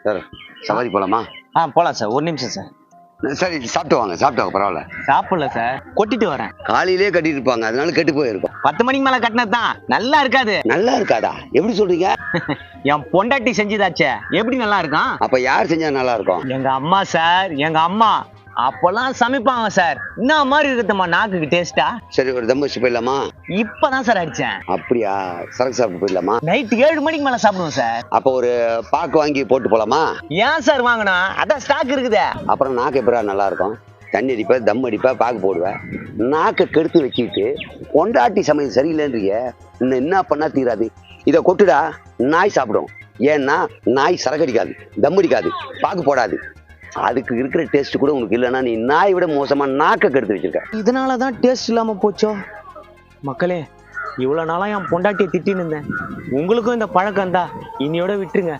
Sir சவாரி போலாமா? போலாம் சார், ஒரு நிமிஷம் சார். சரி சாப்பிட்டு வாங்க, சாப்பிட்டு வாங்க, பரவாயில்ல. சாப்பிடல சார், கொட்டிட்டு வரேன். காலையிலே கட்டிட்டு இருப்பாங்க, அதனால கெட்டு போயிருக்கும். 10 மணிக்கு மேல கட்டினதுதான் நல்லா இருக்காது. நல்லா இருக்காதா? எப்படி சொல்றீங்க? என் பொண்டாட்டி செஞ்சதாச்சே, எப்படி நல்லா இருக்கும்? அப்ப யார் செஞ்சா நல்லா இருக்கும்? எங்க அம்மா சார், எங்க அம்மா அப்பெல்லாம் சமைப்பாங்க சார். என்ன மாதிரி இருக்குமா நாக்குக்கு டேஸ்டா? சரி ஒரு தம் வச்சு போயிடலாமா? இப்பதான் சார் அடிச்சேன். அப்படியா? சரக்கு சாப்பிட்டு போயிடலாமா? நைட் 7 மணிக்கு மேல சாப்பிடுவோம் சார். அப்ப ஒரு பாக்கு வாங்கி போட்டு போலாமா? ஏன் சார் வாங்கணும்? அதான் ஸ்டாக் இருக்குதே. அப்புறம் நாக்கு எப்படா நல்லா இருக்கும்? தண்ணி அடிப்ப, தம் அடிப்ப, பாக்கு போடுவேன். நாக்கை கெடுத்து வச்சுக்கிட்டு பொண்டாட்டி சமையல் சரியில்லைன்றிய இன்னும் என்ன பண்ணா தீராது. இதை கொட்டுடா, நாய் சாப்பிடும். ஏன்னா நாய் சரக்கு அடிக்காது, தம் அடிக்காது, பாக்கு போடாது. அதுக்கு இருக்கிற டேஸ்ட் கூட உனக்கு இல்லைன்னா நீ நாய் விட மோசமா நாக்கை கெடுத்து வச்சிருக்க. இதனாலதான் டேஸ்ட் இல்லாம போச்சோ? மக்களே, இவ்வளவு நாளா என் பொண்டாட்டியை திட்டின்னு இருந்தேன். உங்களுக்கும் இந்த பழக்கம் தான், இனியோட விட்டுருங்க.